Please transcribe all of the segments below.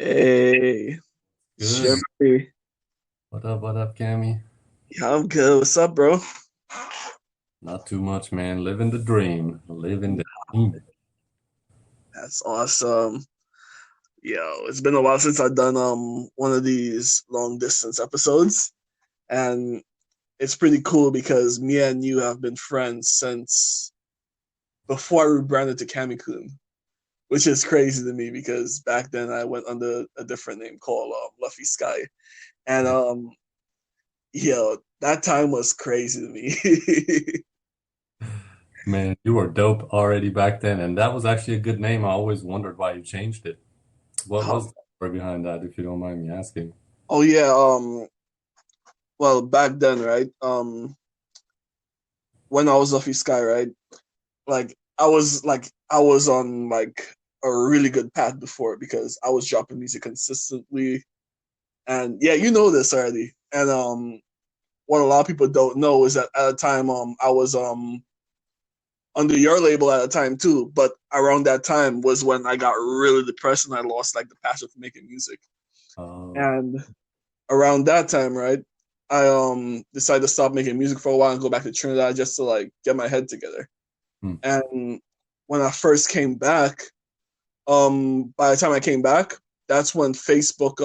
Hey, Good. Germoney. What up, Cammy? Yeah, I'm good. What's up, bro? Not too much, man. Living the dream. Living the dream. That's awesome. Yo, it's been a while since I've done one of these long distance episodes, and it's pretty cool because me and you have been friends since before I rebranded to Cammy-Kun, which is crazy to me because back then I went under a different name called Luffy Sky, and yo, that time was crazy to me. Man, you were dope already back then, and that was actually a good name. I always wondered why you changed it. What was um, the story behind that, if you don't mind me asking? oh yeah, well back then, right? When I was Luffy Sky, right? I was on like a really good path before because I was dropping music consistently. And yeah, you know this already. And what a lot of people don't know is that at the time I was under your label at the time too, but around that time was when I got really depressed and I lost like the passion for making music. Oh, And around that time, right, I decided to stop making music for a while and go back to Trinidad just to like get my head together. hmm. And when I first came back, by the time I came back, that's when Facebook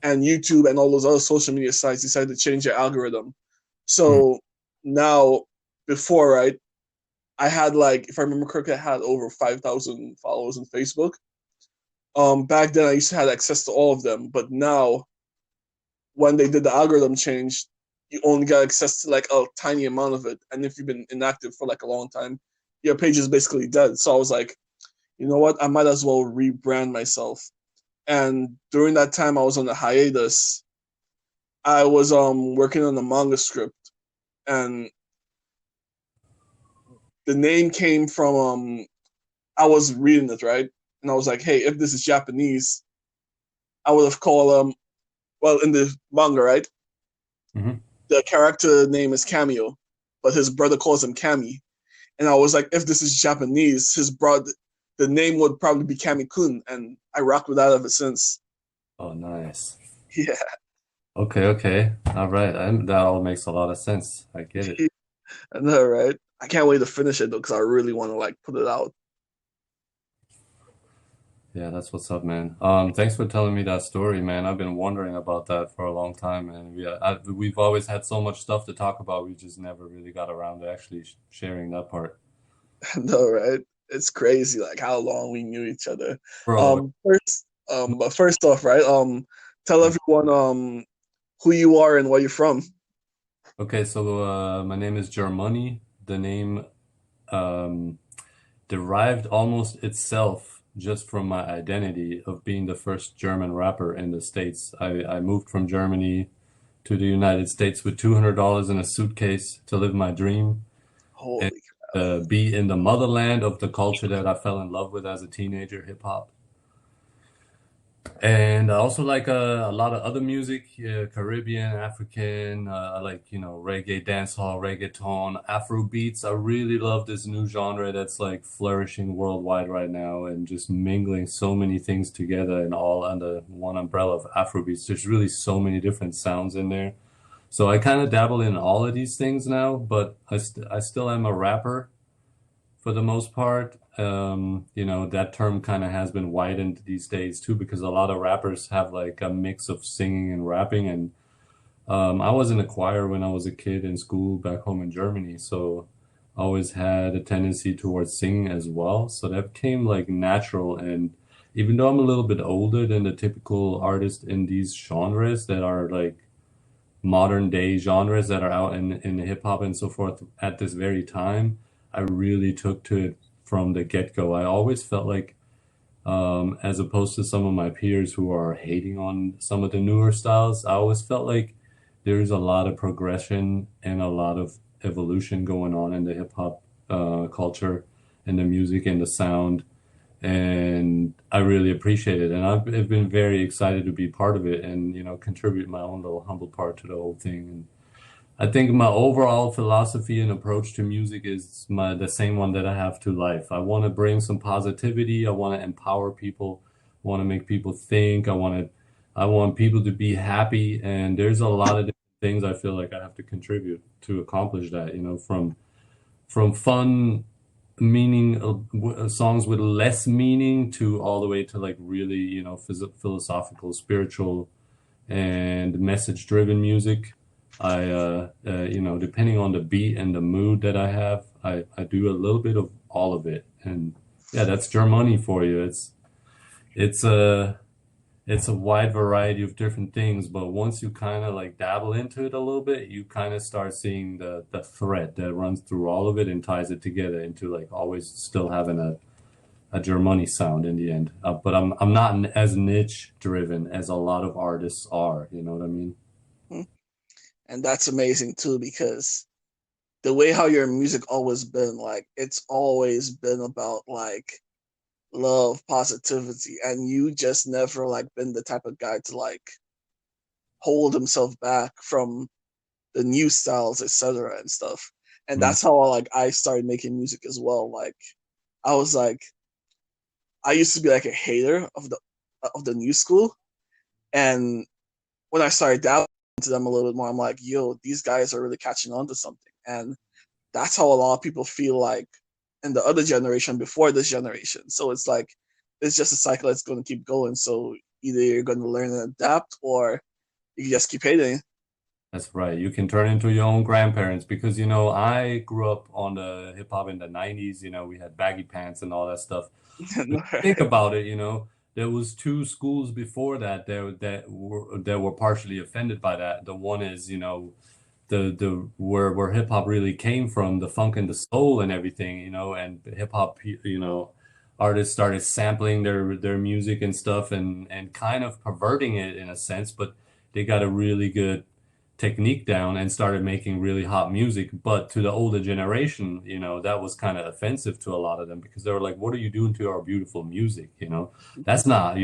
and YouTube and all those other social media sites decided to change their algorithm. Hmm. So now, before, right, I had like, if I remember correctly, I had over 5,000 followers on Facebook. Back then I used to have access to all of them, but now when they did the algorithm change, you only got access to like a tiny amount of it. And if you've been inactive for like a long time, your page is basically dead. So I was like, you know what? I might as well rebrand myself. And during that time I was on a hiatus, I was working on a manga script, and the name came from I was reading it, right? And I was like, hey, if this is Japanese, I would have called well, in the manga, right? Hmm. The character name is Cameo, but his brother calls him Kami. And I was like, if this is Japanese, his brother, the name would probably be Cammy-Kun, and I rocked with that ever since. Oh, nice. Yeah, Okay, okay. All right. That all makes a lot of sense. I get it. I know, right? I can't wait to finish it though, because I really want to like put it out. Yeah, that's what's up, man. Thanks for telling me that story, man. I've been wondering about that for a long time, and we've always had so much stuff to talk about. We just never really got around to actually sharing that part. I know, right? It's crazy, like how long we knew each other. Bro, But first off, right? Tell everyone who you are and where you're from. okay, so my name is Germoney. The name um, derived almost itself just from my identity of being the first German rapper in the States. I moved from Germany to the United States with $200 in a suitcase to live my dream and Holy, be in the motherland of the culture that I fell in love with as a teenager, hip hop. And I also like a lot of other music, Caribbean, African, I like, reggae, dancehall, reggaeton, Afro beats. I really love this new genre that's like flourishing worldwide right now and just mingling so many things together and all under one umbrella of Afro beats. There's really so many different sounds in there. So I kind of dabble in all of these things now, but I still am a rapper for the most part. That term kind of has been widened these days too, because a lot of rappers have like a mix of singing and rapping. And I was in a choir when I was a kid in school back home in Germany, so I always had a tendency towards singing as well. So that came like natural. And even though I'm a little bit older than the typical artist in these genres that are like modern day genres that are out in hip hop and so forth at this very time, I really took to it from the get-go. I always felt like, as opposed to some of my peers who are hating on some of the newer styles, I always felt like there's a lot of progression and a lot of evolution going on in the hip hop culture and the music and the sound, and I really appreciate it. And I've been very excited to be part of it and contribute my own little humble part to the whole thing. And I think my overall philosophy and approach to music is the same one that I have to life. I want to bring some positivity. I want to empower people want to make people think. I want people to be happy, and there's a lot of different things I feel like I have to contribute to accomplish that, from fun meaning songs with less meaning to all the way to like really, philosophical, spiritual and message driven music. Depending on the beat and the mood that I have, I do a little bit of all of it. And yeah, that's Germoney for you. It's a it's a wide variety of different things, but once you kind of like dabble into it a little bit, you kind of start seeing the thread that runs through all of it and ties it together into like always still having a Germany sound in the end. But I'm not as niche driven as a lot of artists are. You know what I mean? Mhm. And that's amazing too, because the way how your music always been, like it's always been about like love, positivity, and you just never like been the type of guy to like hold himself back from the new styles, etc. and stuff. And Mm. that's how like I started making music as well. Like I was like, I used to be like a hater of the new school, and when I started dabbling into them a little bit more, I'm like, yo, these guys are really catching on to something. And that's how a lot of people feel like in the other generation before this generation. So it's like it's just a cycle that's going to keep going. So either you're going to learn and adapt, or you can just keep hating. That's right. You can turn into your own grandparents because, I grew up on the hip hop in the 90s. We had baggy pants and all that stuff. But think about it, there was two schools before that were partially offended by that. The one is, the where hip hop really came from, the funk and the soul and everything, and hip hop, artists started sampling their music and stuff and kind of perverting it in a sense, but they got a really good technique down and started making really hot music. But to the older generation, that was kind of offensive to a lot of them because they were like, "What are you doing to our beautiful music?" That's not,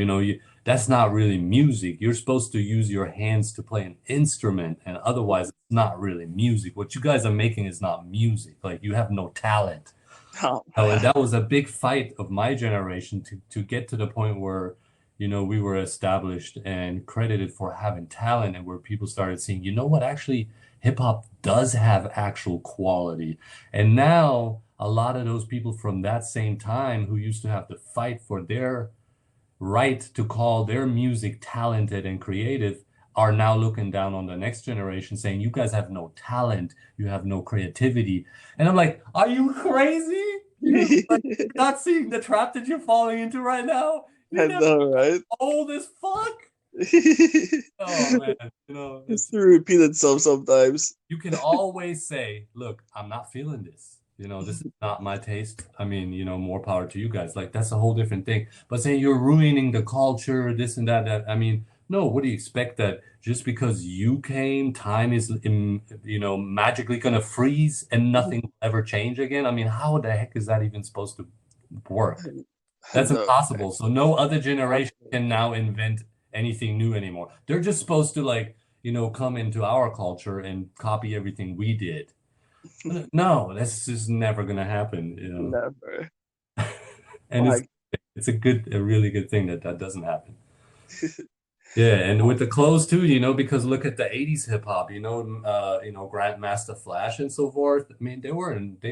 that's not really music. You're supposed to use your hands to play an instrument, and otherwise, it's not really music. What you guys are making is not music. Like you have no talent. Oh, Oh, and that was a big fight of my generation to get to the point where, we were established and credited for having talent and where people started seeing, you know what, actually, hip hop does have actual quality. And now a lot of those people from that same time who used to have to fight for their right to call their music talented and creative are now looking down on the next generation saying, you guys have no talent, you have no creativity. And I'm like, are you crazy? Like, you're not seeing the trap that you're falling into right now? You're I never know, right? old as fuck. Just Oh man, to repeat itself sometimes. you can always say, look, I'm not feeling this. This is not my taste. I mean, more power to you guys. Like that's a whole different thing. But saying you're ruining the culture, this and that, I mean, no, what do you expect that just because you came, time is magically gonna freeze and nothing will ever change again? I mean, how the heck is that even supposed to work? I That's know. impossible. So no other generation can now invent anything new anymore. They're just supposed to like, come into our culture and copy everything we did. No, that's just never gonna happen. Never. And it's Like, it's a really good thing that that doesn't happen. Yeah, and with the clothes too, because look at the 80s hip hop, Grandmaster Flash and so forth. I mean, they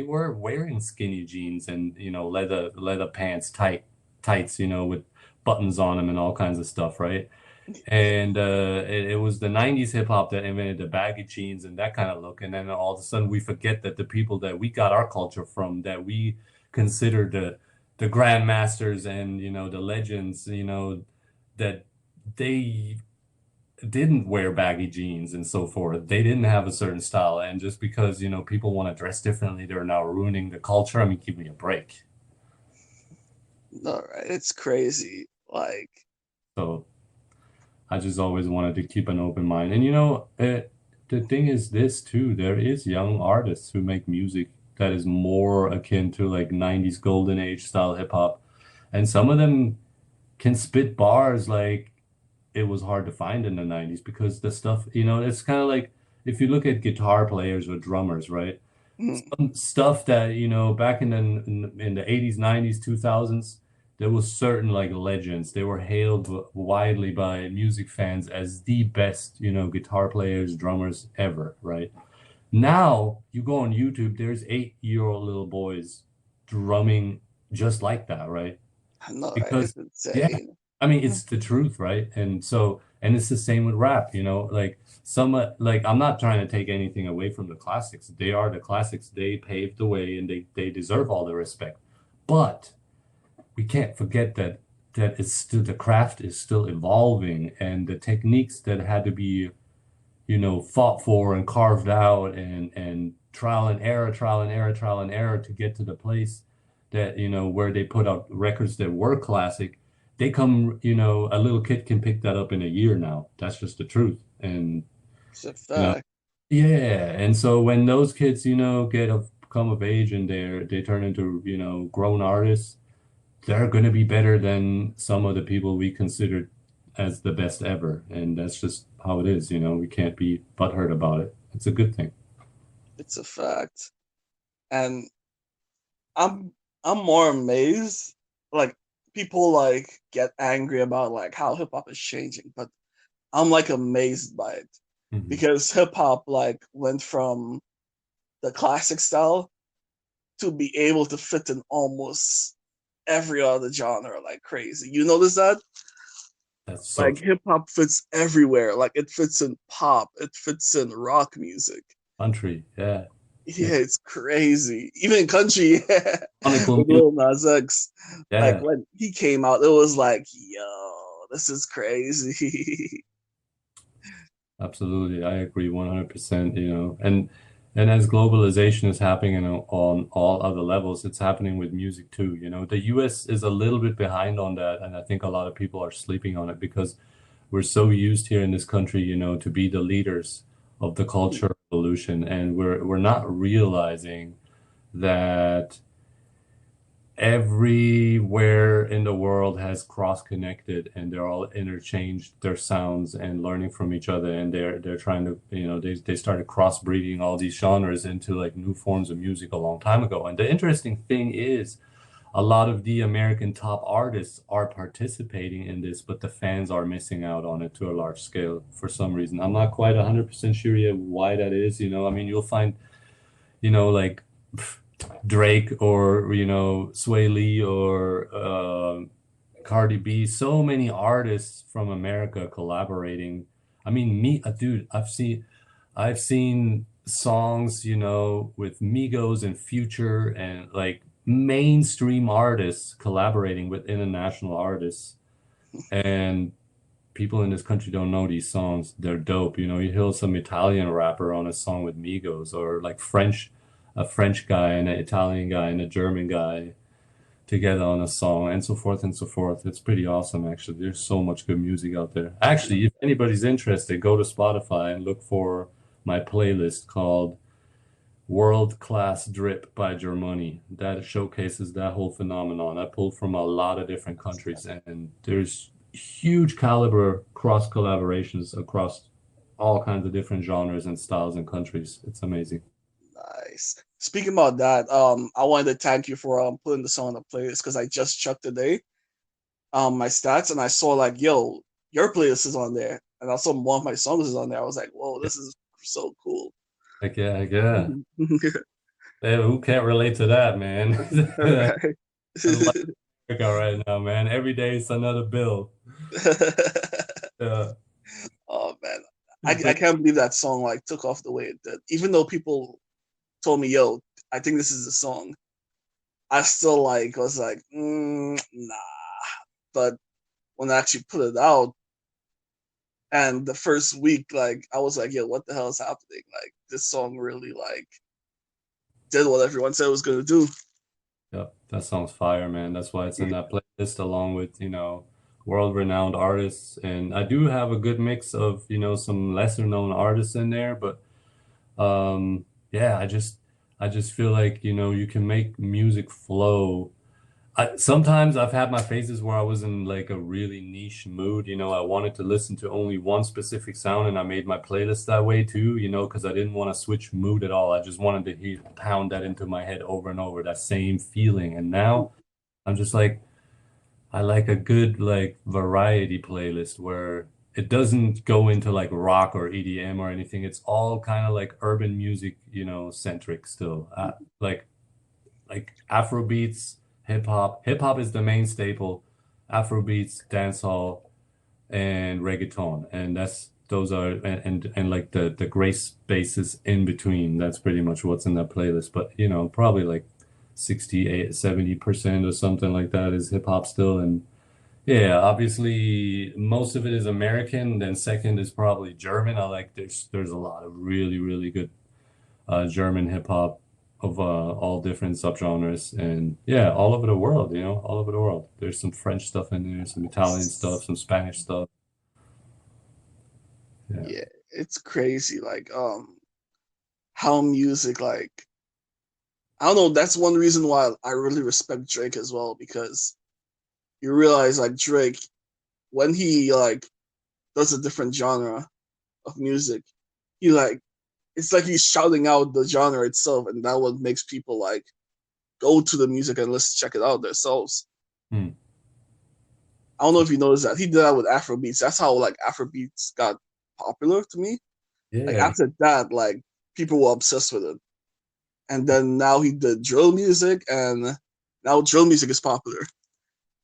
were wearing skinny jeans and, leather pants, tights, with buttons on them and all kinds of stuff, right? And it was the 90s hip hop that invented the baggy jeans and that kind of look. And then all of a sudden we forget that the people that we got our culture from, that we consider the grandmasters and, the legends, that they didn't wear baggy jeans and so forth. They didn't have a certain style. And just because, people want to dress differently, they're now ruining the culture. I mean, give me a break. all right, it's crazy. Like, So I just always wanted to keep an open mind. And the thing is this too, there is young artists who make music that is more akin to like 90s golden age style hip hop. And some of them can spit bars like it was hard to find in the 90s because the stuff, it's kind of like if you look at guitar players or drummers, right? mm, Some stuff that, back in the 80s, 90s, 2000s, there was certain like legends. They were hailed widely by music fans as the best, guitar players, drummers ever, right? Now you go on YouTube, there's 8-year-old little boys drumming just like that, right? I know, right? Because It's yeah, insane. I mean it's the truth, right? And so and it's the same with rap, like some like I'm not trying to take anything away from the classics. They are the classics. They paved the way and they deserve all the respect. But we can't forget that it's still the craft is still evolving and the techniques that had to be fought for and carved out and trial and error, trial and error, trial and error to get to the place that, where they put out records that were classic. They come, a little kid can pick that up in a year now. That's just the truth. And, It's a you know, fact. yeah. And so when those kids, come of age and they turn into, grown artists, they're going to be better than some of the people we considered as the best ever. And that's just how it is, we can't be butthurt about it. It's a good thing. It's a fact. And I'm I'm more amazed. Like people like get angry about like how hip hop is changing, but I'm like amazed by it Hmm. because hip hop like went from the classic style to be able to fit in almost every other genre like crazy. You notice that? That's so Like true. hip hop fits everywhere. Like it fits in pop, it fits in rock music. Country, yeah. Yeah. Yeah, it's crazy. Even country, yeah, Chronicle with music, Lil Nas X. Like yeah. when he came out, it was like, yo, this is crazy. Absolutely, I agree 100%, and as globalization is happening on all other levels, it's happening with music too, The US is a little bit behind on that, and I think a lot of people are sleeping on it because we're so used here in this country, to be the leaders of the culture revolution, and we're not realizing that everywhere in the world has cross-connected and they're all interchanged their sounds and learning from each other and they're trying to they started crossbreeding all these genres into like new forms of music a long time ago. And the interesting thing is a lot of the American top artists are participating in this, but the fans are missing out on it to a large scale for some reason. I'm not quite 100% sure yet why that is. I mean, you'll find, like Drake or Sway Lee or Cardi B, so many artists from America collaborating. I mean, dude, I've seen songs, with Migos and Future and like mainstream artists collaborating with international artists, and people in this country don't know these songs. They're dope. You hear some Italian rapper on a song with Migos, or like a French guy and an Italian guy and a German guy together on a song, and so forth and so forth. It's pretty awesome, actually. There's so much good music out there. Actually, if anybody's interested, go to Spotify and look for my playlist called World Class Drip by Germoney. That showcases that whole phenomenon. I pulled from a lot of different countries, and there's huge caliber cross collaborations across all kinds of different genres and styles and countries. It's amazing. Nice. Speaking about that, I wanted to thank you for putting the song on the playlist because I just checked today my stats and I saw like, yo, your playlist is on there, and also one of my songs is on there. I was like, whoa, this is so cool. Like, yeah, like, yeah. Yeah, who can't relate to that, man? Right. That's like America right now, man. Every day it's another bill. Uh, Oh man, I but can't believe that song like took off the way it did. Even though people told me, "Yo, I think this is the song," I still like was like, nah. But when I actually put it out, and the first week, like I was like, "Yo, what the hell is happening?" Like this song really like did what everyone said it was gonna do. yeah, that sounds fire, man. That's why it's in that playlist along with, world-renowned artists. And I do have a good mix of, some lesser known artists in there, but yeah, I just feel like, you can make music flow. Sometimes I've had my phases where I was in like a really niche mood. I wanted to listen to only one specific sound, and I made my playlist that way too, because I didn't want to switch mood at all. I just wanted to pound that into my head over and over, that same feeling. And now I'm just like, I like a good like variety playlist where it doesn't go into like rock or EDM or anything. It's all kind of like urban music, centric still. Like Afro beats, hip hop. Hip hop is the main staple. Afro beats, dancehall, and reggaeton, and that's those are and like the gray spaces in between. That's pretty much what's in that playlist. But probably like 68, 70% or something like that is hip hop still, and yeah, obviously most of it is American. Then second is probably German. I like there's a lot of really really good German hip hop of all different subgenres, and yeah, all over the world. All over the world. There's some French stuff in there, some Italian stuff, some Spanish stuff. Yeah. Yeah, it's crazy. Like how music like I don't know. That's one reason why I really respect Drake as well because you realize like Drake when he like does a different genre of music, he like it's like he's shouting out the genre itself, and that what makes people like go to the music and let's check it out themselves. Hmm. I don't know if you noticed that he did that with Afro beats. That's how like Afro beats got popular to me. Like Yeah, after that, like people were obsessed with it, and then now he did drill music, and now drill music is popular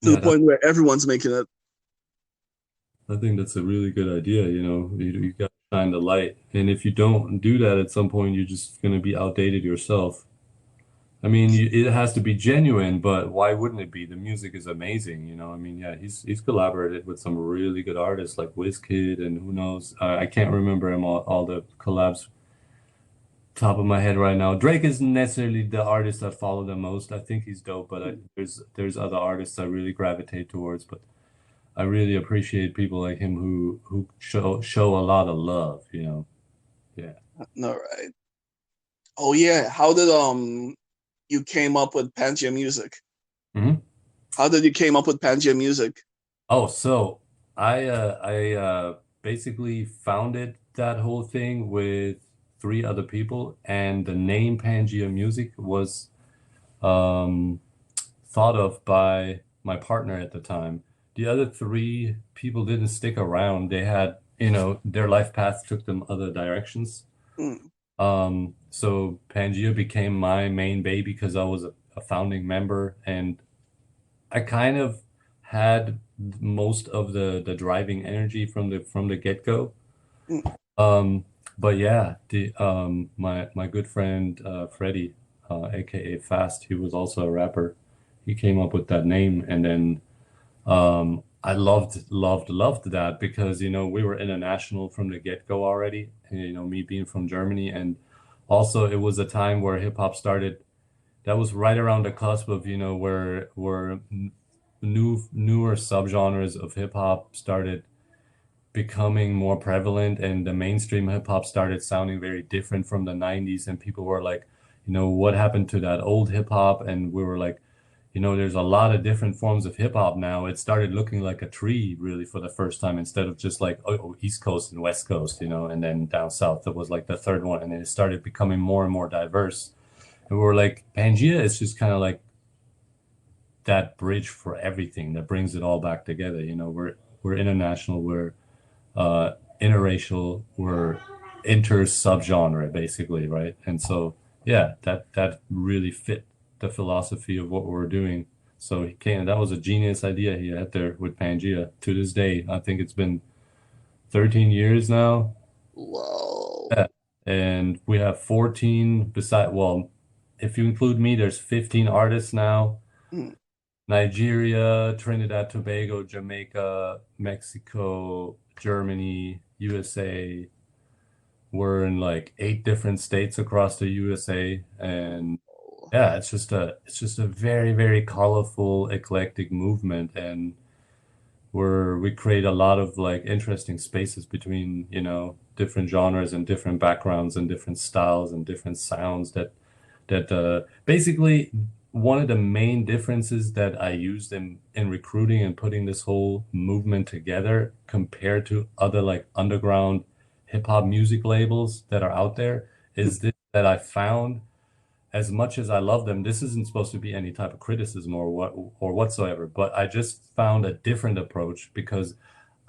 to the yeah, point where everyone's making it. I think that's a really good idea. You got to shine the light, and if you don't do that at some point, you're just gonna be outdated yourself. I mean, it has to be genuine, but why wouldn't it be? The music is amazing. I mean, yeah, he's collaborated with some really good artists like Wizkid and who knows. I can't remember him all the collabs top of my head right now. Drake isn't necessarily the artist I follow the most. I think he's dope, but there's other artists I really gravitate towards. But I really appreciate people like him who show a lot of love. Yeah. No, right? Oh yeah, how did you came up with Pangea music? Mhm. How did you came up with Pangea music? Oh, so I basically founded that whole thing with three other people, and the name Pangea Music was um, thought of by my partner at the time. The other three people didn't stick around. They had, their life paths took them other directions. Mm, So Pangea became my main baby because I was a founding member, and I kind of had most of the driving energy from the get-go. mm. Um, but yeah, the my good friend Freddie, aka Fast, he was also a rapper. He came up with that name, and then I loved that because we were international from the get-go already. And, me being from Germany, and also it was a time where hip hop started. That was right around the cusp of where newer subgenres of hip hop started becoming more prevalent, and the mainstream hip hop started sounding very different from the 90s, and people were like, what happened to that old hip hop? And we were like, there's a lot of different forms of hip hop now. It started looking like a tree really for the first time, instead of just like, oh, East Coast and West Coast, and then down south that was like the third one, and then it started becoming more and more diverse. And we were like, Pangea is just kind of like that bridge for everything that brings it all back together. We're international, we're interracial, we're inter subgenre basically, right? And so yeah, that really fit the philosophy of what we're doing. So he came, that was a genius idea he had there with Pangea. To this day, I think it's been 13 years now. Whoa. Yeah. And we have 14 beside, well, if you include me, there's 15 artists now. Mm. Nigeria, Trinidad, Tobago, Jamaica, Mexico, Germany, USA. We're in like 8 different states across the USA, and yeah, it's just a very, very colorful, eclectic movement, and we create a lot of like interesting spaces between, different genres and different backgrounds and different styles and different sounds that basically one of the main differences that I used in recruiting and putting this whole movement together compared to other like underground hip hop music labels that are out there is this that I found as much as I love them, this isn't supposed to be any type of criticism or whatsoever, but I just found a different approach because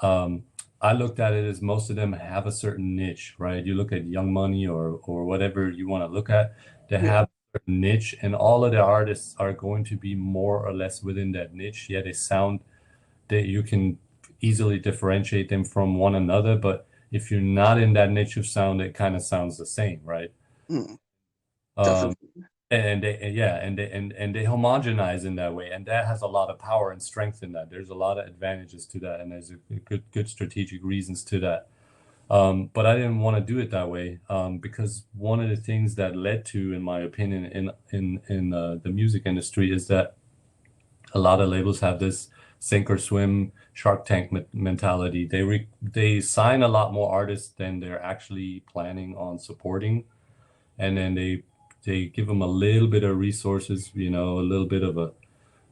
um, I looked at it as most of them have a certain niche, right? You look at Young Money or whatever you want to look at, they Yeah. have a certain niche, and all of the artists are going to be more or less within that niche. Yeah, they sound that you can easily differentiate them from one another, but if you're not in that niche of sound, it kind of sounds the same, right? Mm, Um, definitely. and they, yeah, and they homogenize in that way, and that has a lot of power and strength in that. There's a lot of advantages to that, and there's a good strategic reasons to that. But I didn't want to do it that way because one of the things that led to, in my opinion, in the music industry is that a lot of labels have this sink or swim Shark Tank mentality. They sign a lot more artists than they're actually planning on supporting, and then they give them a little bit of resources, you know, a little bit of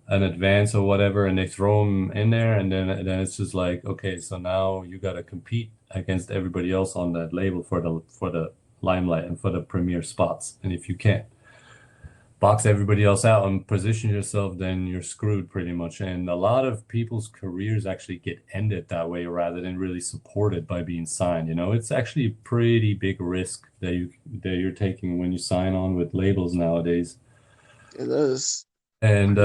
an advance or whatever, and they throw them in there, and then it's just like, okay, so now you got to compete against everybody else on that label for the limelight and for the premier spots, and if you can't box everybody else out and position yourself, then you're screwed pretty much. And a lot of people's careers actually get ended that way rather than really supported by being signed. You know, it's actually a pretty big risk that you're taking when you sign on with labels nowadays. It is. And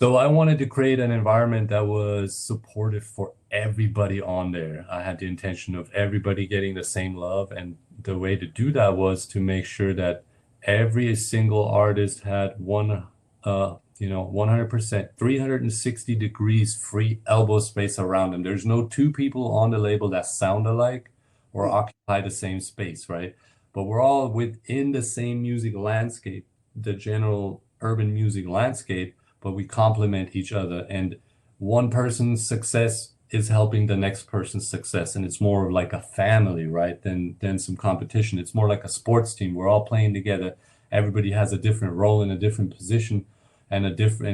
so I wanted to create an environment that was supportive for everybody on there. I had the intention of everybody getting the same love, and the way to do that was to make sure that every single artist had 100%, 360 degrees free elbow space around them. There's no two people on the label that sound alike or Mm, occupy the same space, right? But we're all within the same music landscape, the general urban music landscape, but we complement each other. And one person's success is helping the next person's success. And it's more like a family, right? Than some competition. It's more like a sports team. We're all playing together. Everybody has a different role in a different position and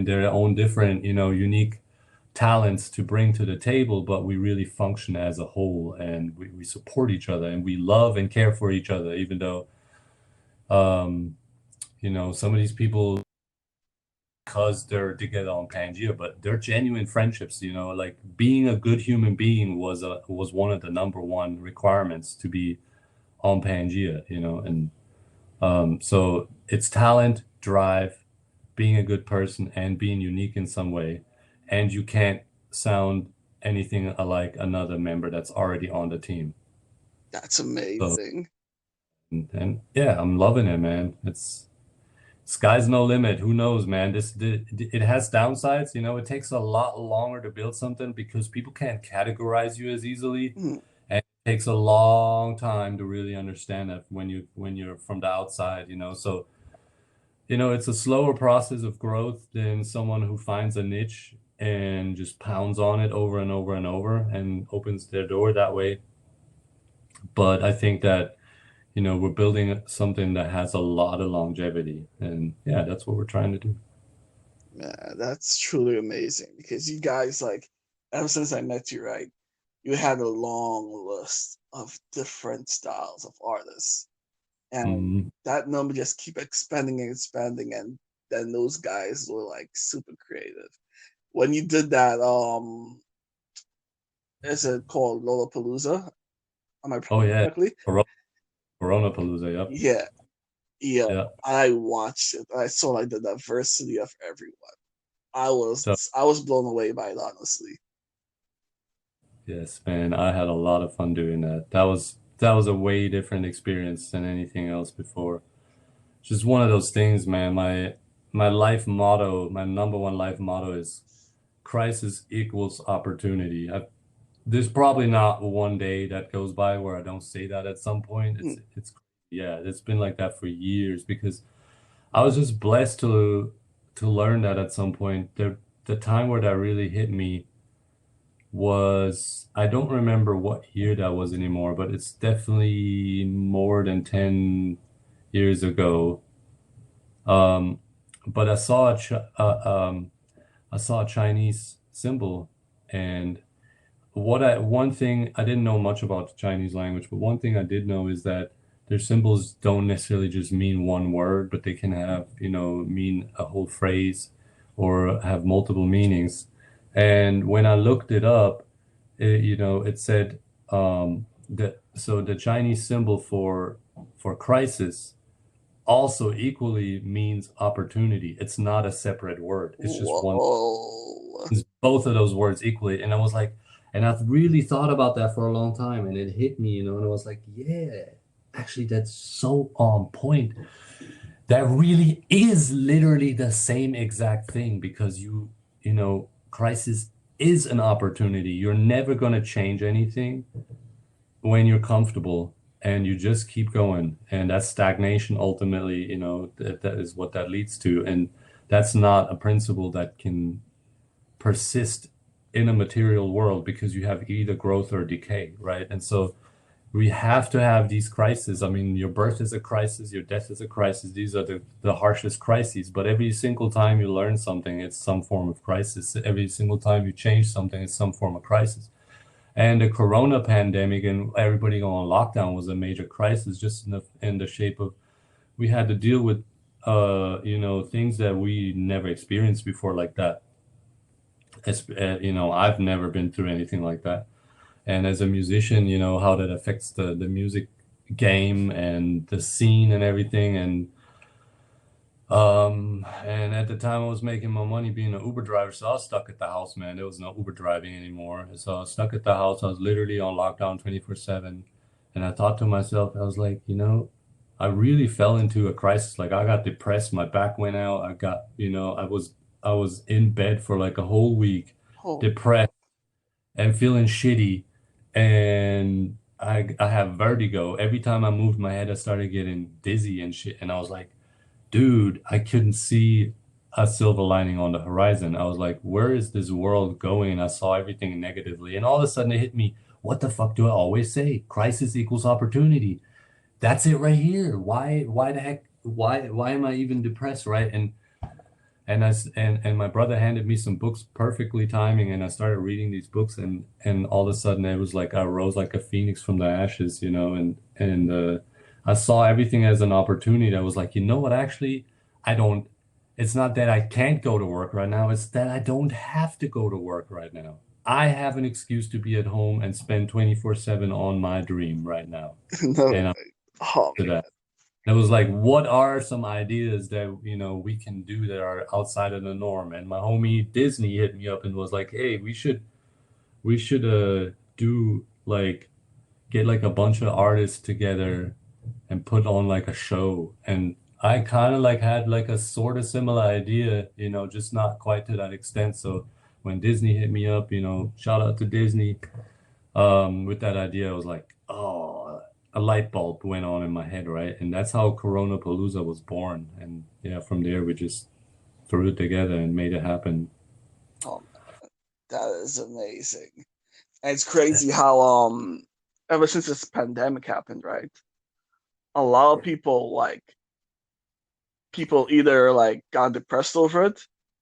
their own different, you know, unique talents to bring to the table, but we really function as a whole and we support each other and we love and care for each other, even though um, you know, some of these people because they're together on Pangea, but they're genuine friendships, you know, like being a good human being was one of the number one requirements to be on Pangea, you know, and so it's talent, drive, being a good person and being unique in some way, and you can't sound anything alike another member that's already on the team. that's So amazing. and yeah, I'm loving it, man. It's sky's no limit. Who knows, man? It has downsides. You know, it takes a lot longer to build something because people can't categorize you as easily, Mm, and it takes a long time to really understand that when you're from the outside. You know, so you know it's a slower process of growth than someone who finds a niche and just pounds on it over and over and over and opens their door that way. But I think that you know, we're building something that has a lot of longevity. And yeah, that's what we're trying to do. man, that's truly amazing because you guys, like, ever since I met you, right, you had a long list of different styles of artists. And Mhm. that number just keep expanding and expanding. And then those guys were like super creative. When you did that, is it called Lollapalooza? Am I Oh pronouncing yeah, correctly? Corona Palooza. Yep. Yeah, yeah. Yeah. I watched it. I saw like the diversity of everyone. So I was blown away by it, honestly. yes, man, I had a lot of fun doing that. That was a way different experience than anything else before. Just one of those things, man. My life motto, my number one life motto is crisis equals opportunity. There's probably not one day that goes by where I don't say that at some point. Hmm. It's yeah, it's been like that for years because I was just blessed to learn that at some point. The time where that really hit me was I don't remember what year that was anymore, but it's definitely more than 10 years ago. Um, but I saw a Chinese symbol, and one thing I didn't know much about the Chinese language, but one thing I did know is that their symbols don't necessarily just mean one word, but they can have, mean a whole phrase or have multiple meanings. And when I looked it up, it said that so the Chinese symbol for crisis also equally means opportunity. It's not a separate word. It's just one. Whoa. It's both of those words equally. And I was like, and I've really thought about that for a long time, and it hit me, and I was like, yeah, actually, that's so on point. That really is literally the same exact thing because crisis is an opportunity. You're never going to change anything when you're comfortable and you just keep going. And that's stagnation ultimately, that is what that leads to. And that's not a principle that can persist in a material world because you have either growth or decay, right? And so we have to have these crises. I mean, your birth is a crisis, your death is a crisis. These are the harshest crises. But every single time you learn something, it's some form of crisis. Every single time you change something, it's some form of crisis. And the corona pandemic and everybody going on lockdown was a major crisis, just in the shape of we had to deal with things that we never experienced before like that. I've never been through anything like that. And as a musician, how that affects the music game and the scene and everything. And at the time I was making my money being an Uber driver, so I was stuck at the house, man. There was no Uber driving anymore. And so I was stuck at the house. I was literally on lockdown 24/7. And I thought to myself, I was like, I really fell into a crisis. Like I got depressed, my back went out. I got, I was in bed for like a whole week, Oh, depressed and feeling shitty. And I have vertigo. Every time I moved my head, I started getting dizzy and shit. And I was like, dude, I couldn't see a silver lining on the horizon. I was like, where is this world going? And I saw everything negatively. And all of a sudden it hit me, what the fuck do I always say? Crisis equals opportunity. That's it right here. Why the heck, why am I even depressed, right? And my brother handed me some books perfectly timing, and I started reading these books, and all of a sudden it was like I rose like a phoenix from the ashes, and I saw everything as an opportunity. I was like, you know what, actually, I don't, it's not that I can't go to work right now, it's that I don't have to go to work right now. I have an excuse to be at home and spend 24/7 on my dream right now. no. And I'm Oh, to that. It was like, what are some ideas that, we can do that are outside of the norm? And my homie Disney hit me up and was like, hey, we should do like get like a bunch of artists together and put on like a show. And I kind of like had like a sort of similar idea, just not quite to that extent. So when Disney hit me up, shout out to Disney, with that idea, I was like, oh, a light bulb went on in my head, right? And that's how Corona Palooza was born. And yeah, from there we just threw it together and made it happen. oh, that is amazing. And it's crazy how ever since this pandemic happened, right? A lot of people either like got depressed over it,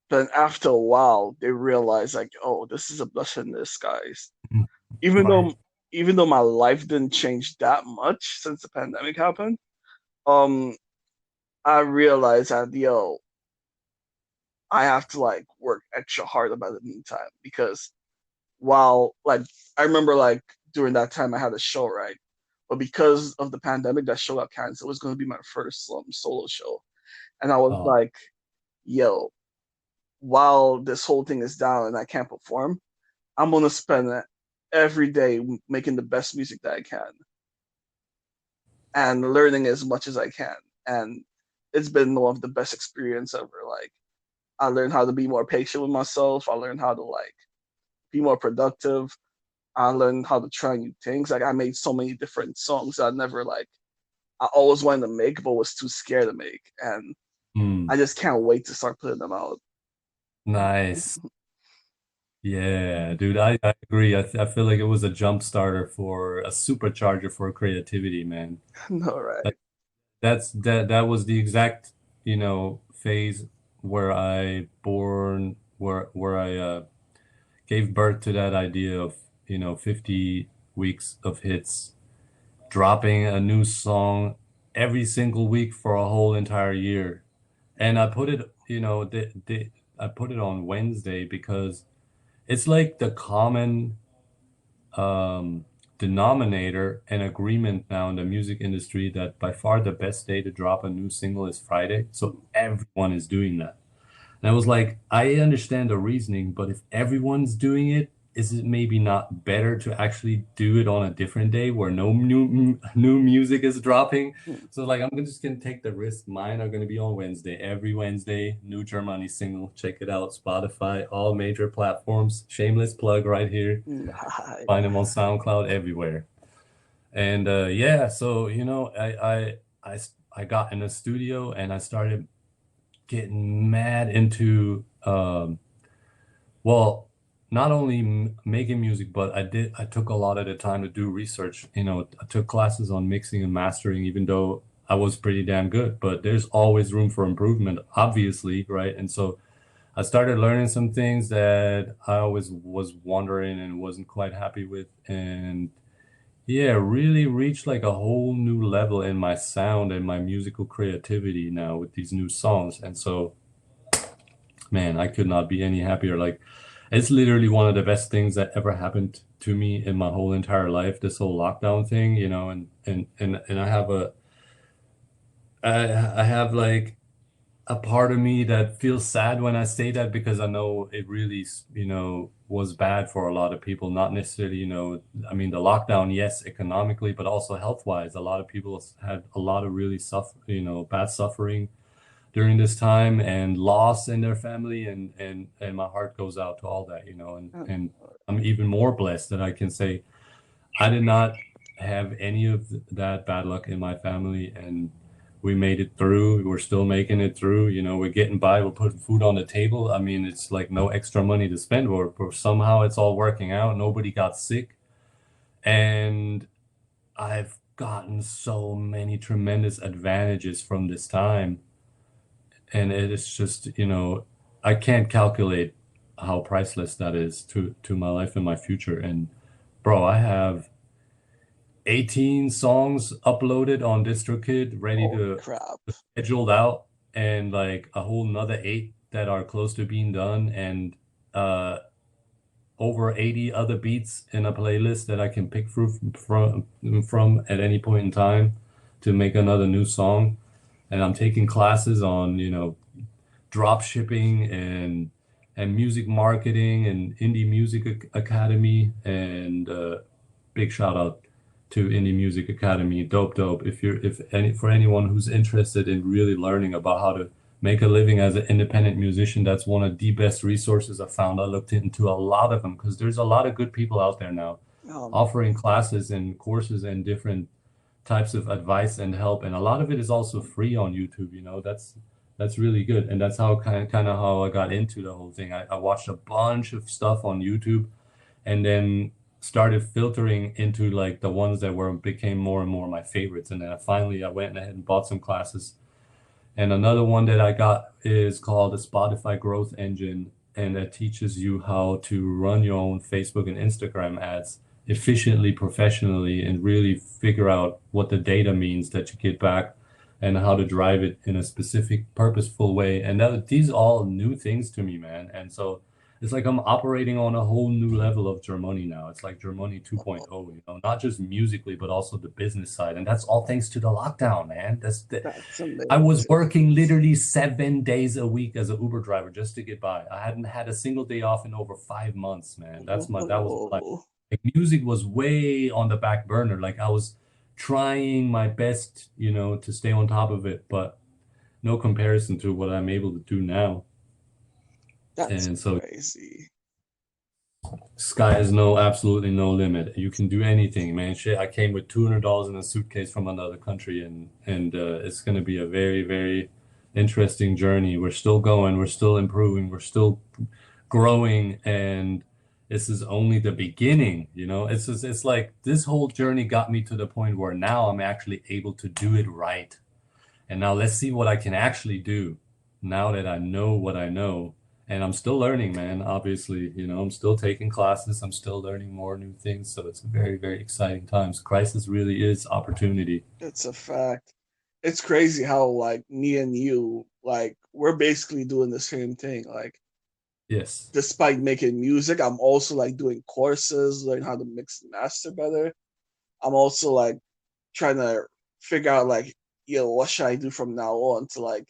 but after a while they realize like, oh, this is a blessing in disguise. Even Right. though even though my life didn't change that much since the pandemic happened, um, I realized that I have to like work extra hard about the meantime because while like I remember like during that time I had a show, right? But because of the pandemic, that show got canceled. It was going to be my first solo show, and I was Oh, like, "Yo, while this whole thing is down and I can't perform, I'm gonna spend every day making the best music that I can and learning as much as I can." And it's been one of the best experience ever. Like I learned how to be more patient with myself. I learned how to like be more productive. I learned how to try new things. Like I made so many different songs that I never like I always wanted to make but was too scared to make. And hmm. I just can't wait to start putting them out. Nice. Yeah, dude, I agree. I feel like it was a jump starter for a supercharger for creativity, man. No, right. That was the exact, phase where I gave birth to that idea of, 50 weeks of hits dropping a new song every single week for a whole entire year. And I put it, I put it on Wednesday because it's like the common um, denominator and agreement now in the music industry that by far the best day to drop a new single is Friday. So everyone is doing that. And I was like, I understand the reasoning, but if everyone's doing it, is it maybe not better to actually do it on a different day where no new music is dropping? Mm. So like I'm just gonna take the risk. Mine are gonna be on Wednesday. Every Wednesday, new Germany single. Check it out. Spotify, all major platforms. Shameless plug right here. Nice. Find them on SoundCloud everywhere. And yeah, so I got in the studio and I started getting mad into well, not only making music, but I took a lot of the time to do research. I took classes on mixing and mastering, even though I was pretty damn good, but there's always room for improvement, obviously, right? And so I started learning some things that I always was wondering and wasn't quite happy with. And yeah, really reached like a whole new level in my sound and my musical creativity now with these new songs. And so, man, I could not be any happier. Like, it's literally one of the best things that ever happened to me in my whole entire life, this whole lockdown thing, and I have like a part of me that feels sad when I say that because I know it really, was bad for a lot of people, not necessarily, I mean, the lockdown, yes, economically, but also health-wise. A lot of people had a lot of really bad suffering during this time and loss in their family, and my heart goes out to all that, and I'm even more blessed that I can say I did not have any of that bad luck in my family, and we made it through. We're still making it through. We're getting by. We're putting food on the table. I mean, it's like no extra money to spend, or somehow it's all working out. Nobody got sick, and I've gotten so many tremendous advantages from this time, and it is just, I can't calculate how priceless that is to my life and my future. And bro, I have 18 songs uploaded on DistroKid, ready Holy to crap. scheduled out, and like a whole nother eight that are close to being done, and uh over 80 other beats in a playlist that I can pick from at any point in time to make another new song. And I'm taking classes on, drop shipping and music marketing and indie music academy, and big shout out to Indie Music Academy. Dope, dope. If any for anyone who's interested in really learning about how to make a living as an independent musician, that's one of the best resources I found. I looked into a lot of them because there's a lot of good people out there now Um, offering classes and courses and different types of advice and help. And a lot of it is also free on YouTube. That's really good. And that's how kind of how I got into the whole thing. I watched a bunch of stuff on YouTube and then started filtering into like the ones that were became more and more my favorites. And then I went ahead and bought some classes. And another one that I got is called the Spotify Growth Engine, and that teaches you how to run your own Facebook and Instagram ads efficiently, professionally, and really figure out what the data means that you get back and how to drive it in a specific, purposeful way. And these are all new things to me, man. And so it's like I'm operating on a whole new level of Germoney now. It's like Germoney 2.0, not just musically, but also the business side. And that's all thanks to the lockdown, man. that's I was amazing. working literally 7 days a week as an Uber driver just to get by. I hadn't had a single day off in over 5 months, man. That was my life. Whoa. Like music was way on the back burner. Like I was trying my best, to stay on top of it, but no comparison to what I'm able to do now. That's And so crazy. sky is absolutely no limit. You can do anything, man. Shit, I came with $200 in a suitcase from another country, and it's gonna be a very, very interesting journey. We're still going, we're still improving, we're still growing, and this is only the beginning, it's like this whole journey got me to the point where now I'm actually able to do it right. And now let's see what I can actually do now that I know what I know. And I'm still learning, man. Obviously, I'm still taking classes. I'm still learning more new things. So it's very, very exciting times. Crisis really is opportunity. It's a fact. It's crazy how like me and you like we're basically doing the same thing. Like Yes. despite making music, I'm also like doing courses, learn how to mix and master better. I'm also like trying to figure out like, what should I do from now on to like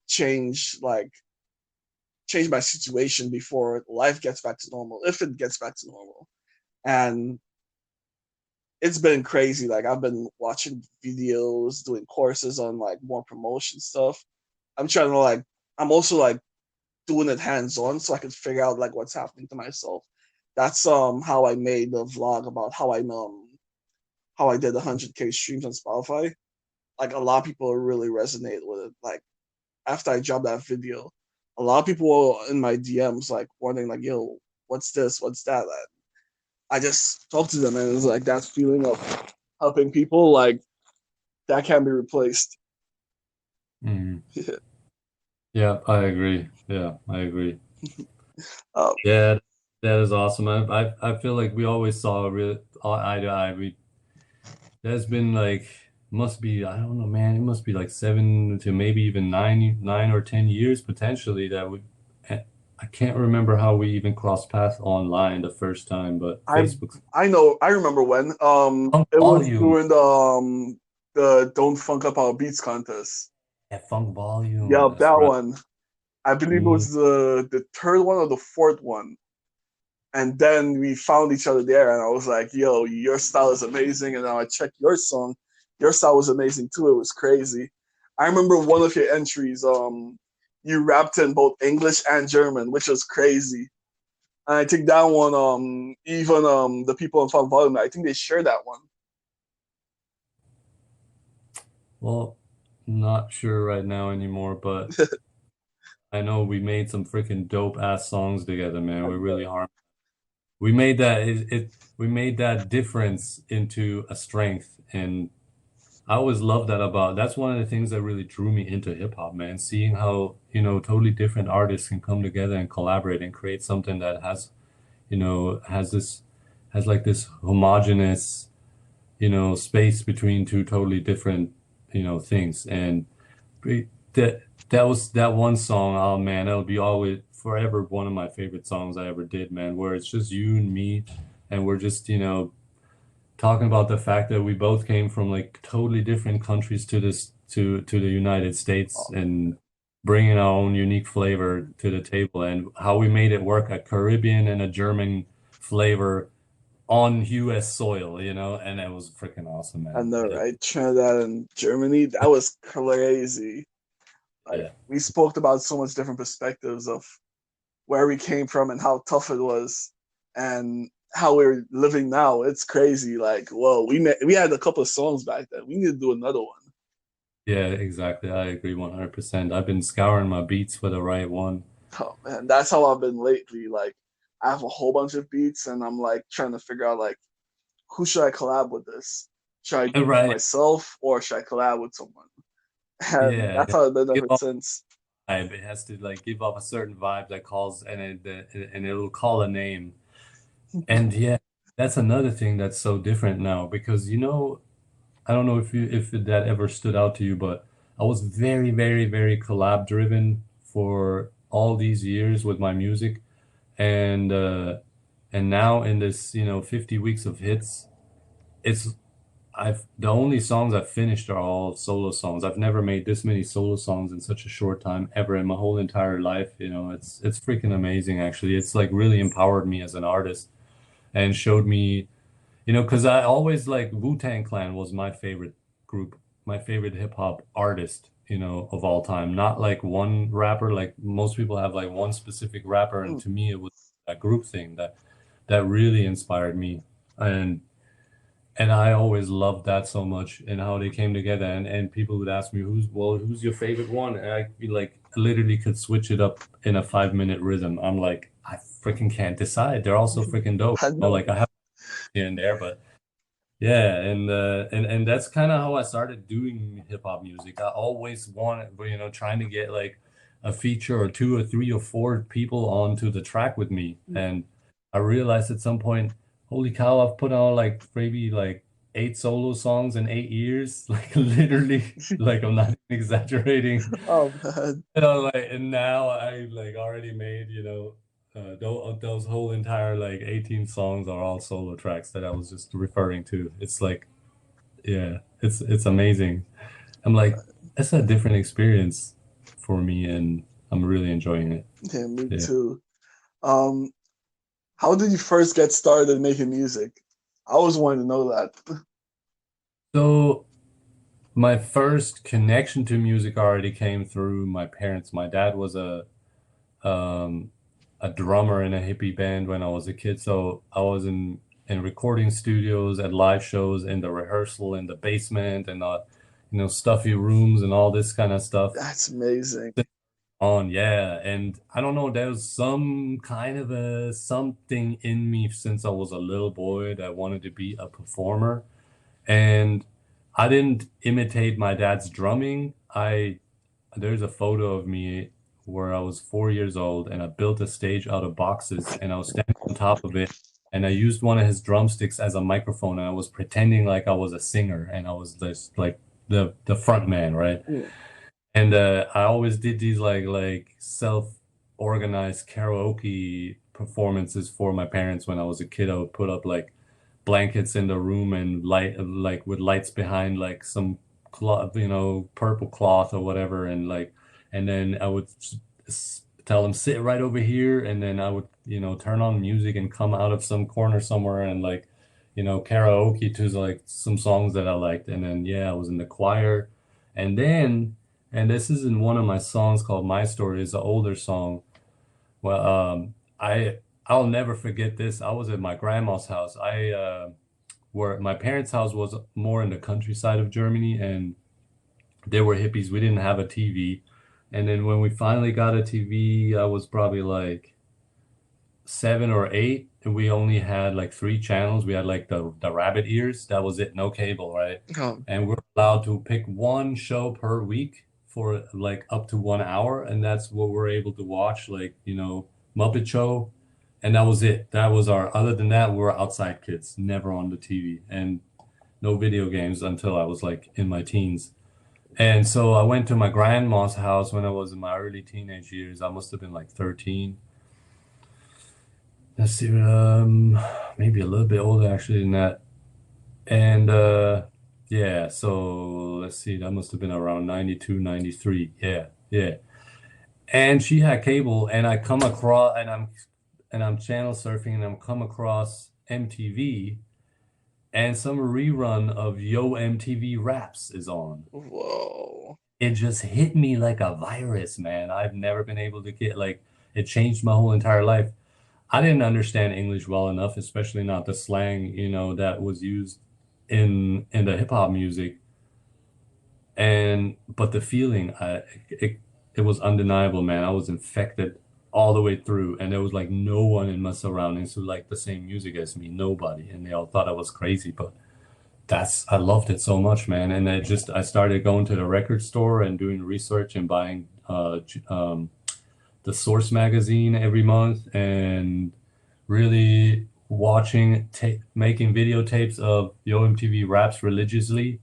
change like change my situation before life gets back to normal, if it gets back to normal. And it's been crazy. Like I've been watching videos, doing courses on like more promotion stuff. I'm trying to like I'm also like doing it hands on so I can figure out like what's happening to myself. That's how I made the vlog about how I did 100K streams on Spotify. Like a lot of people really resonate with it. Like after I dropped that video, a lot of people were in my DMs like wondering like, yo, what's this? What's that? I just talked to them and it's like that feeling of helping people like that can't be replaced. Mm. Yeah, I agree. Yeah, I agree. um, Yeah, that is awesome. I feel like we always saw real eye to eye. There's been like must be I don't know, man. It must be like 7 to maybe even 9 or 10 years potentially that we. I can't remember how we even crossed paths online the first time, but I Facebook. I know I remember when Funk it was Volume. during the Don't Funk Up Our Beats contest. Yeah, Funk Volume. Yeah, That's that right. one. I believe it Mm. was the third one or the fourth one. And then we found each other there, and I was like, "Yo, your style is amazing." And now I checked your song, your style was amazing too. It was crazy. I remember one of your entries. You rapped in both English and German, which was crazy. And I think that one, even the people in Funk Volume, I think they share that one. Well, not sure right now anymore, but I know we made some freaking dope ass songs together, man. I We know. really are. We made that we made that difference into a strength, and I always love that about that's one of the things that really drew me into hip hop, man. Seeing how, totally different artists can come together and collaborate and create something that has, has like this homogeneous, space between two totally different, things. And that that was that one song, oh man, that'll be always forever one of my favorite songs I ever did, man, where it's just you and me and we're just, talking about the fact that we both came from like totally different countries to the United States Oh, and bringing our own unique flavor to the table and how we made it work, a Caribbean and a German flavor on US soil, and it was freaking awesome, I man. know, right? Trinidad and Germany, that was crazy. Like Yeah. we spoke about so much different perspectives of where we came from and how tough it was, and how we're living now. It's crazy. Like, whoa, we had a couple of songs back then. We need to do another one. Yeah, exactly. I agree 100%. I've been scouring my beats for the right one. Oh man, that's how I've been lately. Like, I have a whole bunch of beats, and I'm like trying to figure out like who should I collab with this? Should I do it Right. myself or should I collab with someone? And Yeah. that's how I've been Give ever off since. vibe. It has to like give off a certain vibe that calls and it'll call a name. And yeah, that's another thing that's so different now because I don't know if that ever stood out to you, but I was very, very, very collab driven for all these years with my music. And and now in this, 50 weeks of hits, it's I've the only songs I've finished are all solo songs. I've never made this many solo songs in such a short time ever in my whole entire life. It's freaking amazing actually. It's like really empowered me as an artist and showed me, because I always like Wu-Tang Clan was my favorite group, my favorite hip hop artist, of all time. Not like one rapper, like most people have like one specific rapper, and to me it was a group thing that really inspired me. And and I always loved that so much and how they came together. And people would ask me, who's your favorite one? And I be like, literally could switch it up in a 5 minute rhythm. I'm like, I freaking can't decide. They're all so freaking dope. I know. Like I have here and there, but yeah. And that's kind of how I started doing hip hop music. I always wanted, trying to get like a feature or two or three or four people onto the track with me. And I realized at some point, holy cow, I've put out like maybe like 8 solo songs in 8 years. Like literally, like I'm not even exaggerating. Oh man. And now I like already made, those whole entire like 18 songs are all solo tracks that I was just referring to. It's like, yeah, it's amazing. I'm like, it's a different experience for me, and I'm really enjoying it. Yeah, me Yeah. too. Um, how did you first get started making music? I always wanted to know that. So my first connection to music already came through my parents. My dad was um a drummer in a hippie band when I was a kid. So I was in recording studios at live shows in the rehearsal in the basement and stuffy rooms and all this kind of stuff. That's amazing. On, yeah. And I don't know, there was some kind of a something in me since I was a little boy that wanted to be a performer. And I didn't imitate my dad's drumming. I There's a photo of me where I was 4 years old and I built a stage out of boxes and I was standing on top of it and I used one of his drumsticks as a microphone and I was pretending like I was a singer and I was just like the front man, right? Yeah. And I always did these like self-organized karaoke performances for my parents when I was a kid. I would put up like blankets in the room and light like with lights behind like some cloth, purple cloth or whatever, and then I would tell them sit right over here, and then I would turn on music and come out of some corner somewhere and like karaoke to like some songs that I liked, and then yeah, I was in the choir, and then and this is in one of my songs called My Story. It's an older song. Well, I'll never forget this. I was at my grandma's house. Where my parents' house was more in the countryside of Germany, and they were hippies. We didn't have a TV. And then when we finally got a TV, I was probably like 7 or 8, and we only had like 3 channels. We had like the rabbit ears. That was it, no cable, right? Oh, And we're allowed to pick one show per week for like up to 1 hour, and that's what we're able to watch, like, Muppet Show. And that was it. That was our, other than that, we were outside kids, never on the TV, and no video games until I was like in my teens. And so I went to my grandma's house when I was in my early teenage years. I must have been like 13. Let's see, maybe a little bit older actually than that. And yeah, so let's see, that must have been around 92, 93. Yeah, yeah. And she had cable, and I come across, and I'm channel surfing, and I'm come across MTV, and some rerun of Yo MTV Raps is on. whoa. It just hit me like a virus, man. I've never been able to get like it changed my whole entire life. I didn't understand English well enough, especially not the slang, that was used in the hip hop music. And but the feeling, it was undeniable, man. I was infected all the way through, and there was like no one in my surroundings who liked the same music as me, nobody, and they all thought I was crazy. But I loved it so much, man. And I started going to the record store and doing research and buying the Source magazine every month and really watching, making videotapes of Yo MTV Raps religiously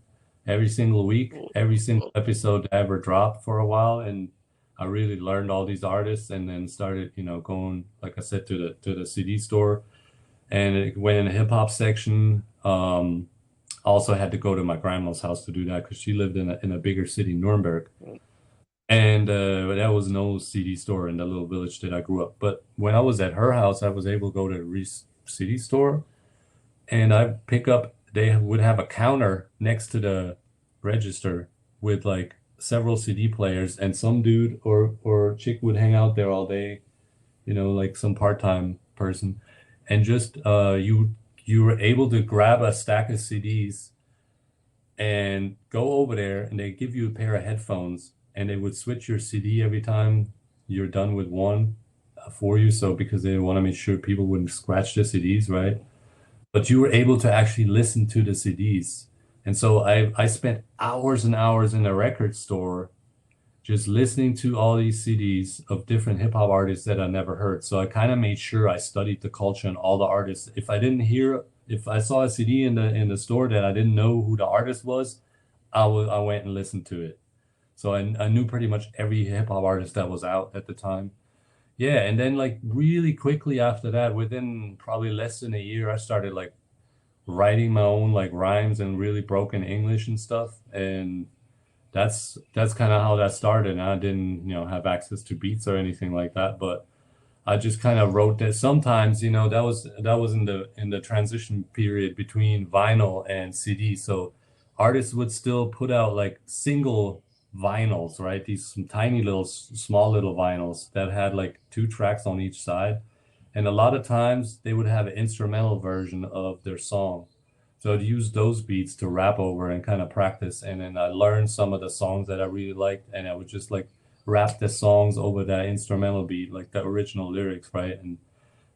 every single week, every single episode that ever dropped for a while. And I really learned all these artists, and then started, going, like I said, to the CD store, and it went in the hip hop section. Also had to go to my grandma's house to do that because she lived in a bigger city, Nuremberg. And there was no CD store in the little village that I grew up. But when I was at her house, I was able to go to the CD store, and they would have a counter next to the register with like several CD players, and some dude or chick would hang out there all day, like some part-time person. And just you were able to grab a stack of CDs and go over there, and they give you a pair of headphones, and they would switch your CD every time you're done with one for you. So because they want to make sure people wouldn't scratch the CDs, right? But you were able to actually listen to the CDs. And so I spent hours and hours in the record store just listening to all these CDs of different hip hop artists that I never heard. So I kind of made sure I studied the culture and all the artists. If I saw a CD in the store that I didn't know who the artist was, I went and listened to it. So I knew pretty much every hip hop artist that was out at the time. Yeah, and then like really quickly after that, within probably less than a year, I started like writing my own like rhymes and really broken English and stuff. And that's kind of how that started. And I didn't, have access to beats or anything like that, but I just kind of wrote that. Sometimes, that was in the transition period between vinyl and CD. So artists would still put out like single vinyls, right? These some tiny little small little vinyls that had like two tracks on each side. And a lot of times they would have an instrumental version of their song. So I'd use those beats to rap over and kind of practice. And then I learned some of the songs that I really liked, and I would just like rap the songs over that instrumental beat, like the original lyrics, right? And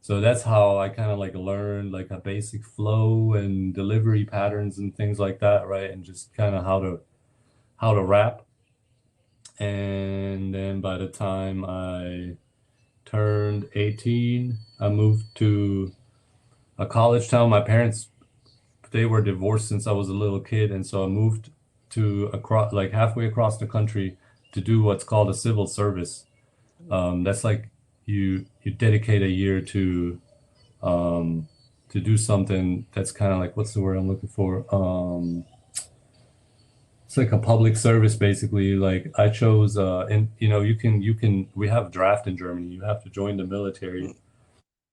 so that's how I kind of like learned like a basic flow and delivery patterns and things like that, right? And just kind of how to rap. And then by the time I turned 18, I moved to a college town. My parents, they were divorced since I was a little kid, and so I moved to across like halfway across the country to do what's called a civil service. That's like you dedicate a year um, to do something that's kind of like, what's the word I'm looking for? It's like a public service basically. Like I chose and you can we have draft in Germany. You have to join the military,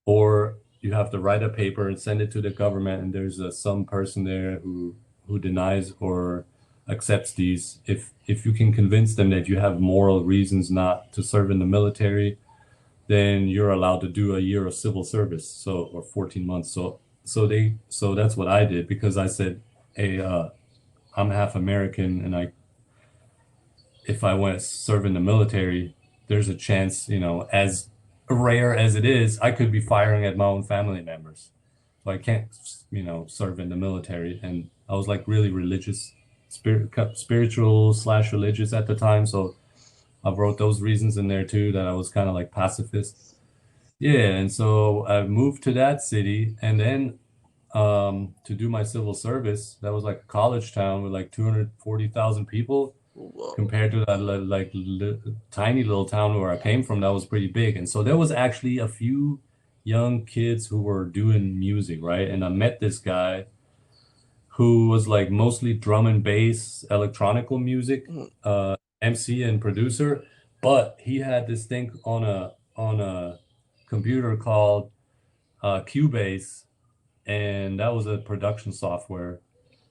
or you have to write a paper and send it to the government, and there's some person there who denies or accepts these. If you can convince them that you have moral reasons not to serve in the military, then you're allowed to do a year of civil service, so or 14 months. So that's what I did, because I said, hey, I'm half American, and I if I want to serve in the military, there's a chance, as rare as it is, I could be firing at my own family members. So I can't, serve in the military. And I was like really religious, spiritual slash religious at the time. So I wrote those reasons in there too, that I was kind of like pacifist. Yeah, and so I moved to that city, and then to do my civil service. That was like a college town with like 240,000 people, Whoa. compared to that tiny little town where I came from. That was pretty big. And so there was actually a few young kids who were doing music, right? And I met this guy who was like mostly drum and bass, electronical music, Mm. MC and producer, but he had this thing on a computer called Cubase, and that was a production software.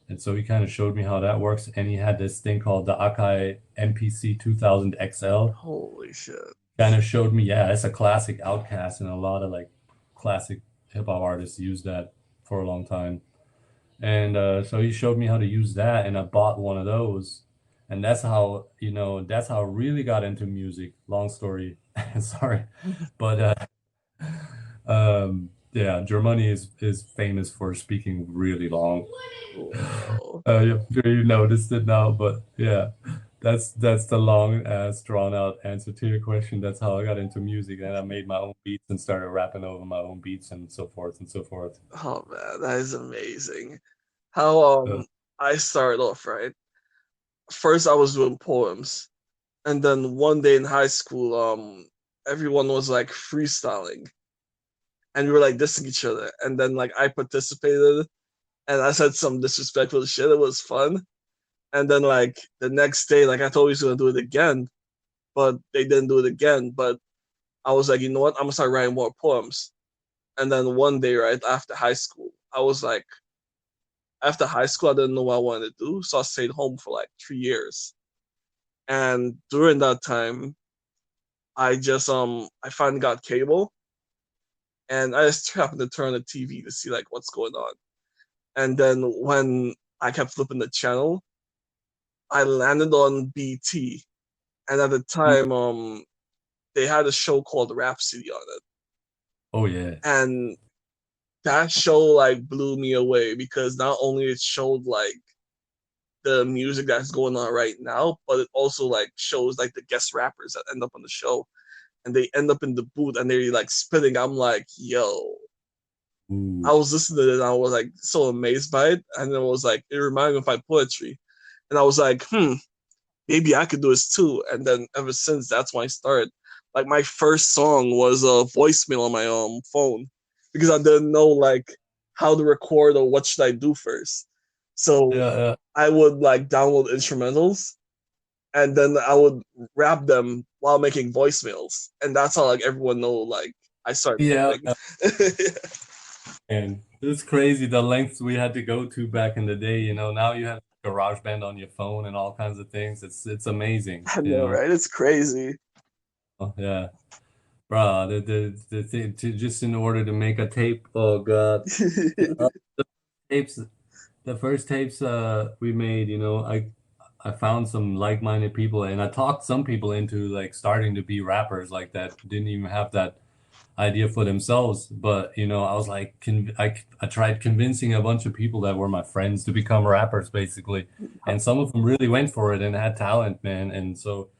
And so he kind of showed me how that works. And he had this thing called the Akai MPC 2000 XL. Holy shit. Kind of showed me, yeah, it's a classic Outcast, and a lot of like classic hip hop artists use that for a long time. And so he showed me how to use that, and I bought one of those. And that's how I really got into music. Long story, sorry. But yeah, Germany is famous for speaking really long. Wow. I'm sure you noticed it now, but yeah, that's the long ass drawn out answer to your question. That's how I got into music, and I made my own beats and started rapping over my own beats and so forth and so forth. Oh man, that is amazing. How Uh, I started off, right? First I was doing poems. And then one day in high school, everyone was like freestyling and we were like dissing each other. And then like I participated and I said some disrespectful shit. It was fun. And then like the next day, like I thought we was gonna do it again, but they didn't do it again. But I was like, you know what? I'm gonna start writing more poems. And then one day, right after high school, I was like, after high school, I didn't know what I wanted to do, so I stayed home for like 3 years. And during that time, I finally got cable, and I just happened to turn on the TV to see like what's going on. And then when I kept flipping the channel, I landed on BT, and at the time, they had a show called Rhapsody on it, oh yeah. and that show like blew me away because not only it showed like the music that's going on right now, but it also like shows like the guest rappers that end up on the show, and they end up in the booth and they're like spitting. I'm like, yo, I Ooh. was listening to it and I was like so amazed by it, and it was like it reminded me of my poetry, and I was like, maybe I could do this too. And then ever since, that's when I started. Like my first song was a voicemail on my phone because I didn't know like how to record or what should I do first. So Yeah, yeah. I would like download instrumentals and then I would rap them while making voicemails, and that's how like everyone know like I started Yeah, rapping. yeah. And it's crazy the lengths we had to go to back in the day, you know. Now you have GarageBand on your phone and all kinds of things. It's amazing, I you know, know. right? It's crazy. Oh, yeah. Bruh, the thing to just in order to make a tape, oh God. The tapes the first tapes we made, you know, I found some like-minded people and I talked some people into like starting to be rappers like that didn't even have that idea for themselves. But you know, I was like, I tried convincing a bunch of people that were my friends to become rappers, basically, and some of them really went for it and had talent, man. And so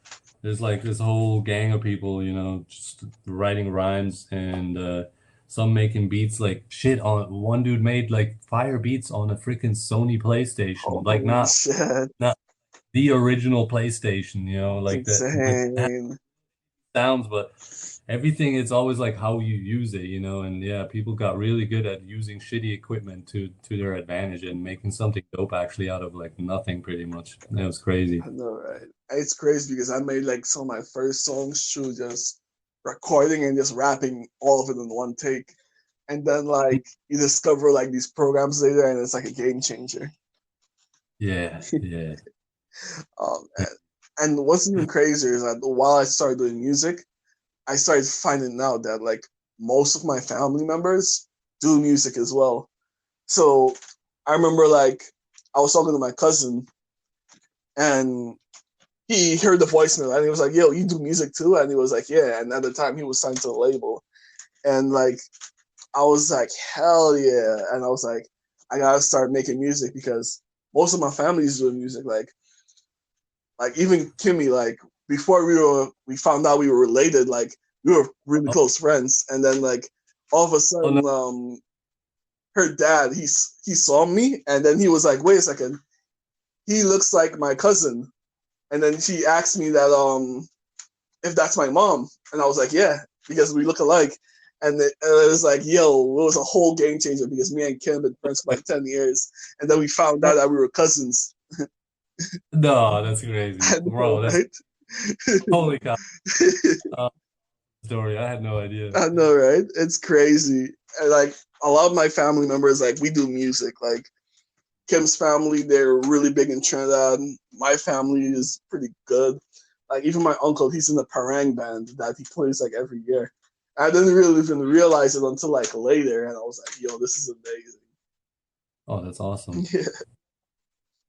there's like this whole gang of people, you know, just writing rhymes and some making beats like shit on. One dude made like fire beats on a freaking Sony PlayStation, like Holy shit. not the original PlayStation, you know, like that with Insane. sounds, but everything is always like how you use it, you know, and yeah, people got really good at using shitty equipment to their advantage and making something dope actually out of like nothing pretty much. That was crazy. I know, right? It's crazy because I made like some of my first songs through just recording and just rapping all of it in one take. And then like you discover like these programs later and it's like a game changer. Yeah, yeah. And what's even crazier is that while I started doing music, I started finding out that like most of my family members do music as well. So I remember like I was talking to my cousin and he heard the voicemail and he was like, "Yo, you do music too?" And he was like, "Yeah." And at the time, he was signed to the label, and like I was like, "Hell yeah!" And I was like, "I gotta start making music because most of my family is doing music." Like even Kimmy, like before we found out we were related, like we were really Oh, close friends, and then like all of a oh no, sudden, her dad he saw me, and then he was like, "Wait a second, he looks like my cousin." And then she asked me that if that's my mom, and I was like, yeah, because we look alike. And it was like, yo, it was a whole game changer because me and Kim have been friends for like 10 years, and then we found out that we were cousins. no, that's crazy, I know, bro. That's right? holy cow. Uh, Story. I had no idea. I know, right? It's crazy. And like a lot of my family members, like we do music. Like Kim's family, they're really big in Trinidad. My family is pretty good. Like even my uncle, he's in the parang band that he plays like every year. I didn't really even realize it until like later, and I was like, "Yo, this is Oh, that's awesome. amazing."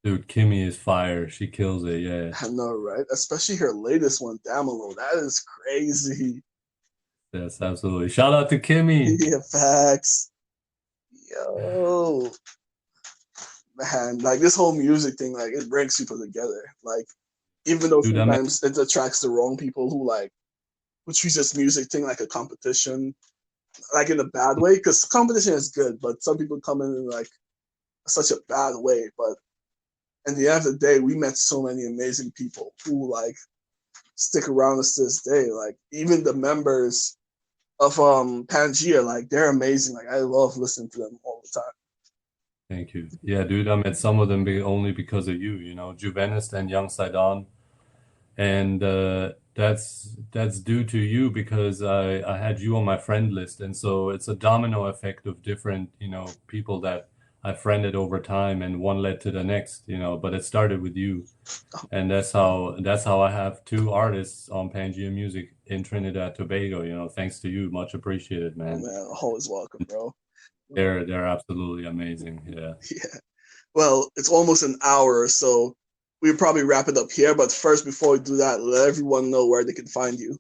Dude, Kimmy is fire. She kills it. Yeah. Yeah, I know, right? Especially her latest one, Damalo. That is crazy. Yes, absolutely. Shout out to Kimmy. Yeah, facts. Yo, man, like this whole music thing, like it brings people together. Like even though Dude, I met sometimes it attracts the wrong people who treat this music thing like a competition, like in a bad way. Because competition is good, but some people come in like such a bad way. But at the end of the day, we met so many amazing people who like stick around us to this day. Like even the members of Pangea, like they're amazing. Like I love listening to them all the time. Thank you. Yeah, dude, I met some of them only because of you, you know, Juvenist and Young Saidan. And that's due to you because I had you on my friend list. And so it's a domino effect of different, you know, people that I friended over time and one led to the next, you know, but it started with you. And that's how I have two artists on Pangea Music in Trinidad Tobago, you know, thanks to you. Much appreciated, Oh man. man, always welcome, bro. Well, They're absolutely amazing. Yeah. yeah. Well, it's almost an hour, so we'll probably wrap it up here. But first, before we do that, let everyone know where they can find you.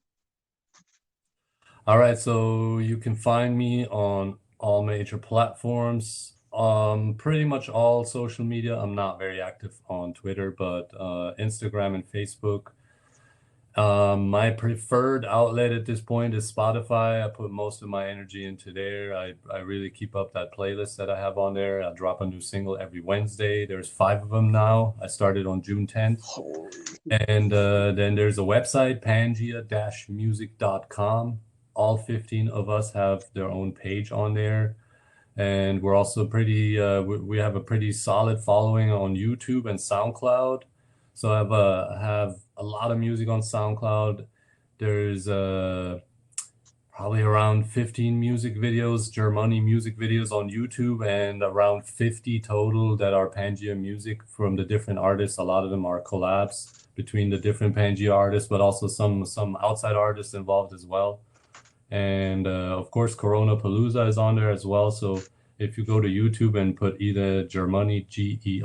All right, so you can find me on all major platforms. Pretty much all social media. I'm not very active on Twitter, but Instagram and Facebook. My preferred outlet at this point is Spotify. I put most of my energy into there. I really keep up that playlist that I have on there. I drop a new single every Wednesday. There's 5 of them now. I started on June 10th. Holy. And then there's a website, pangea-music.com. All 15 of us have their own page on there. And we're also pretty, we have a pretty solid following on YouTube and SoundCloud. So I have a lot of music on SoundCloud. There's probably around 15 music videos, Germoney music videos on YouTube, and around 50 total that are Pangea music from the different artists. A lot of them are collabs between the different Pangea artists, but also some outside artists involved as well. And of course, Corona Palooza is on there as well. So if you go to YouTube and put either Germoney, Germoney,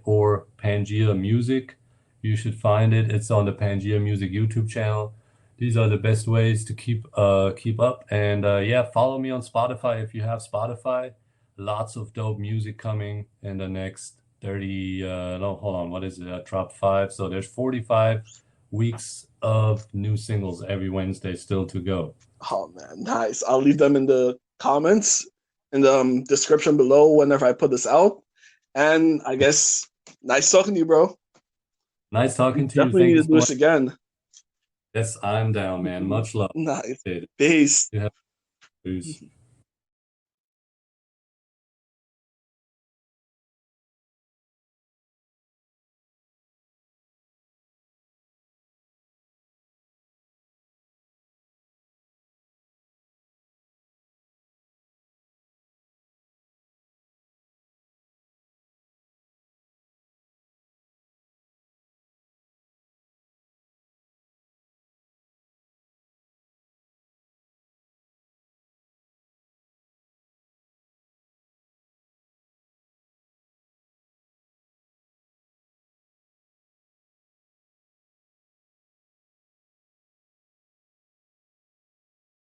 or Pangea Music, you should find it. It's on the Pangea Music YouTube channel. These are the best ways to keep up. And yeah, follow me on Spotify if you have Spotify. Lots of dope music coming in the next 30, no, hold on, what is it? Drop 5. So there's 45 weeks of new singles every Wednesday still to go. Oh man, nice. I'll leave them in the comments in the description below whenever I put this out. And I guess nice talking to you, bro. Nice talking to you. Definitely Thank need you to so do this much. again. Yes, I'm down, man. Much love. Nice. You Peace. have peace.